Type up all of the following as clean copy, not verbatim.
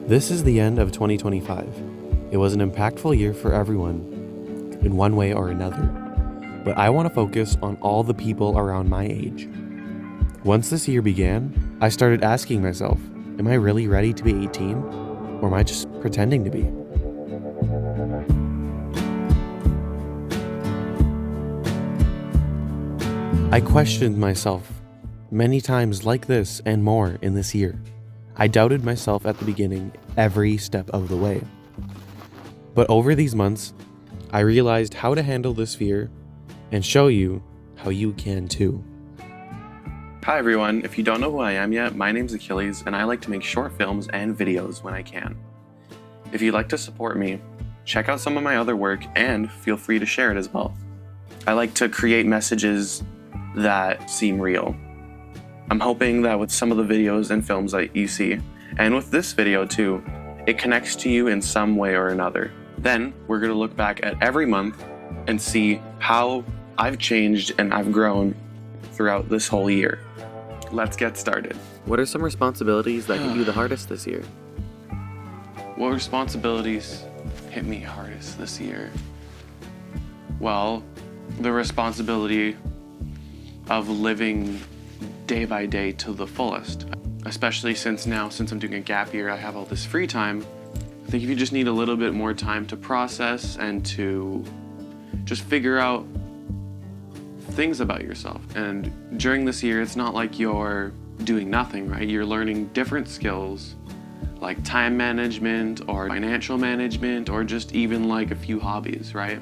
This is the end of 2025. It was an impactful year for everyone, in one way or another. But I want to focus on all the people around my age. Once this year began, I started asking myself, am I really ready to be 18? Or am I just pretending to be? I questioned myself many times like this and more in this year. I doubted myself at the beginning every step of the way. But over these months, I realized how to handle this fear and show you how you can too. Hi everyone, if you don't know who I am yet, my name's Achilles and I like to make short films and videos when I can. If you'd like to support me, check out some of my other work and feel free to share it as well. I like to create messages that seem real. I'm hoping that with some of the videos and films that you see, and with this video too, it connects to you in some way or another. Then we're going to look back at every month and see how I've changed and I've grown throughout this whole year. Let's get started. What are some responsibilities that hit you the hardest this year? What responsibilities hit me hardest this year? Well, the responsibility of living day by day to the fullest. Especially since I'm doing a gap year, I have all this free time. I think if you just need a little bit more time to process and to just figure out things about yourself. And during this year, it's not like you're doing nothing, right? You're learning different skills like time management or financial management or just even like a few hobbies, right?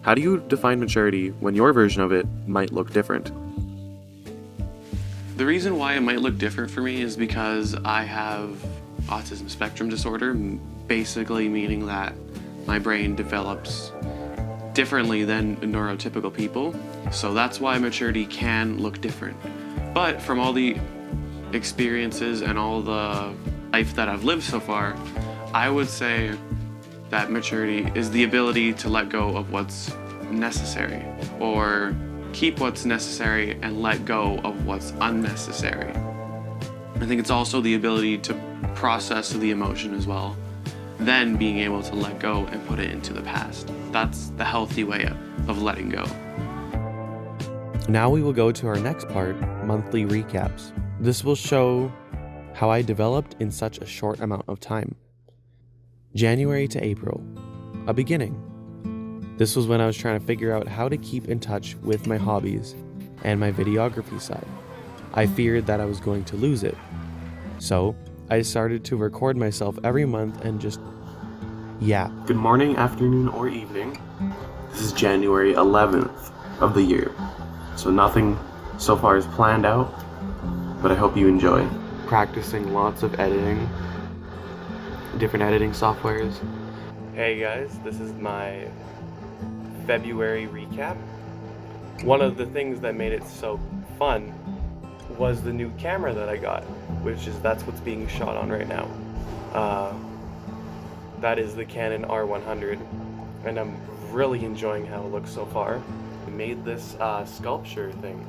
How do you define maturity when your version of it might look different? The reason why it might look different for me is because I have autism spectrum disorder, basically meaning that my brain develops differently than neurotypical people. So that's why maturity can look different. But from all the experiences and all the life that I've lived so far, I would say that maturity is the ability to let go of what's necessary, or keep what's necessary and let go of what's unnecessary. I think it's also the ability to process the emotion as well, then being able to let go and put it into the past. That's the healthy way of letting go. Now we will go to our next part, monthly recaps. This will show how I developed in such a short amount of time. January to April, a beginning. This was when I was trying to figure out how to keep in touch with my hobbies and my videography side. I feared that I was going to lose it. So I started to record myself every month and just yap. Good morning, afternoon, or evening. This is January 11th of the year. So nothing so far is planned out, but I hope you enjoy. Practicing lots of editing, different editing softwares. Hey guys, this is my February recap. One of the things that made it so fun was the new camera that I got, that's what's being shot on right now. That is the Canon R100, and I'm really enjoying how it looks so far. I made this sculpture thing.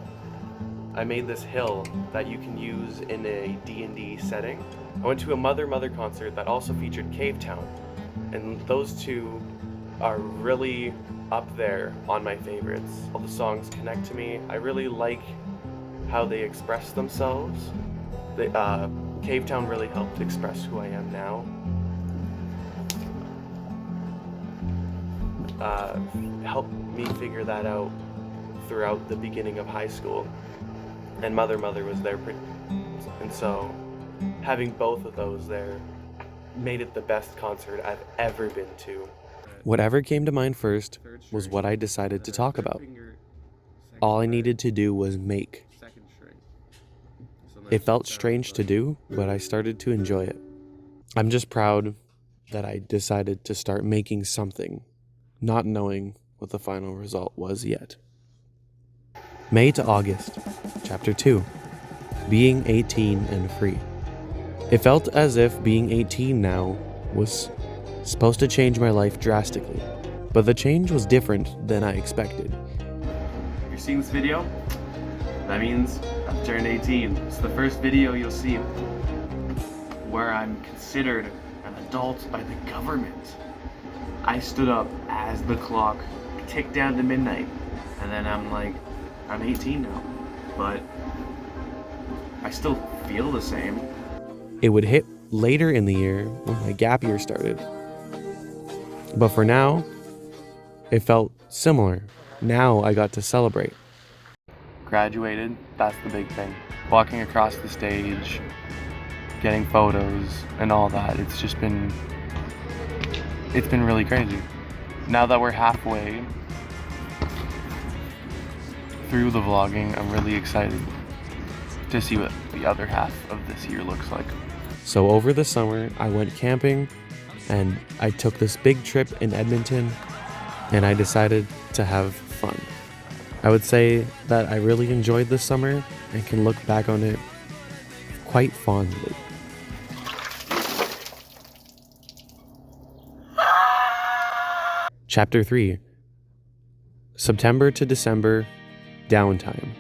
I made this hill that you can use in a D&D setting. I went to a Mother concert that also featured Cave Town, and those two are really up there on my favorites. All the songs connect to me. I really like how they express themselves. Cave Town really helped express who I am now. Helped me figure that out throughout the beginning of high school. And Mother was there, and so having both of those there made it the best concert I've ever been to. Whatever came to mind first was what I decided to talk about. All I needed to do was make. It felt strange to do, but I started to enjoy it. I'm just proud that I decided to start making something, not knowing what the final result was yet. May to August, Chapter 2, Being 18 and Free. It felt as if being 18 now was supposed to change my life drastically, but the change was different than I expected. If you're seeing this video, that means I've turned 18. It's the first video you'll see. where I'm considered an adult by the government. I stood up as the clock ticked down to midnight, and then I'm like, I'm 18 now, but I still feel the same. It would hit later in the year when my gap year started. But for now, it felt similar. Now I got to celebrate. Graduated, that's the big thing. Walking across the stage, getting photos and all that, it's been really crazy. Now that we're halfway through the vlogging, I'm really excited to see what the other half of this year looks like. So over the summer, I went camping and I took this big trip in Edmonton and I decided to have fun. I would say that I really enjoyed this summer and can look back on it quite fondly. Chapter 3. September to December, downtime.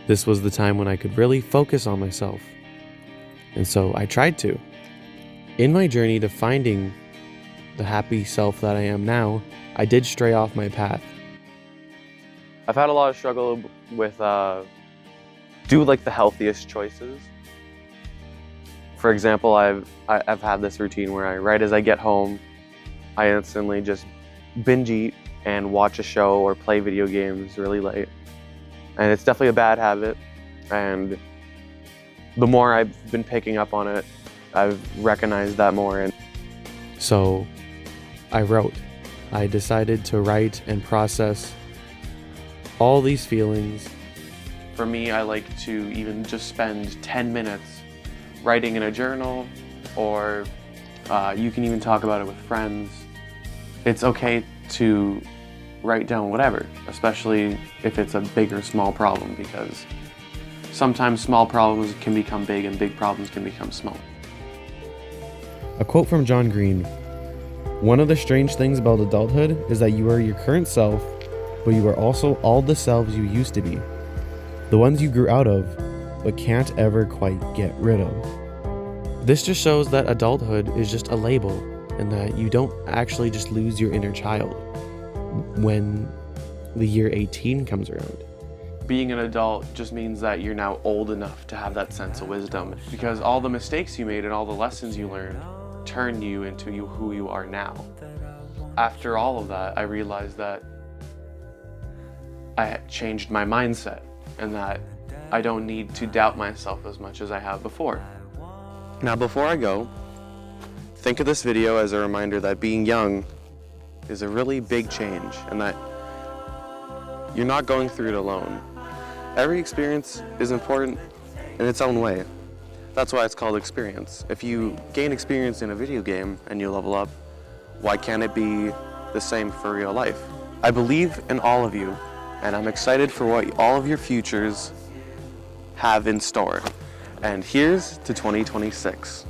This was the time when I could really focus on myself. And so I tried to. In my journey to finding the happy self that I am now, I did stray off my path. I've had a lot of struggle with do like the healthiest choices. For example, I've had this routine where right as I get home, I instantly just binge eat and watch a show or play video games really late. And it's definitely a bad habit. And the more I've been picking up on it, I've recognized that more. And so I wrote. I decided to write and process all these feelings. For me, I like to even just spend 10 minutes writing in a journal, or you can even talk about it with friends. It's okay to write down whatever, especially if it's a big or small problem, because sometimes small problems can become big and big problems can become small. A quote from John Green: "One of the strange things about adulthood is that you are your current self, but you are also all the selves you used to be. The ones you grew out of, but can't ever quite get rid of." This just shows that adulthood is just a label, and that you don't actually just lose your inner child when the year 18 comes around. Being an adult just means that you're now old enough to have that sense of wisdom, because all the mistakes you made and all the lessons you learned turn you into who you are now. After all of that, I realized that I had changed my mindset and that I don't need to doubt myself as much as I have before. Now, before I go, think of this video as a reminder that being young is a really big change and that you're not going through it alone. Every experience is important in its own way. That's why it's called experience. If you gain experience in a video game and you level up, why can't it be the same for real life? I believe in all of you, and I'm excited for what all of your futures have in store. And here's to 2026.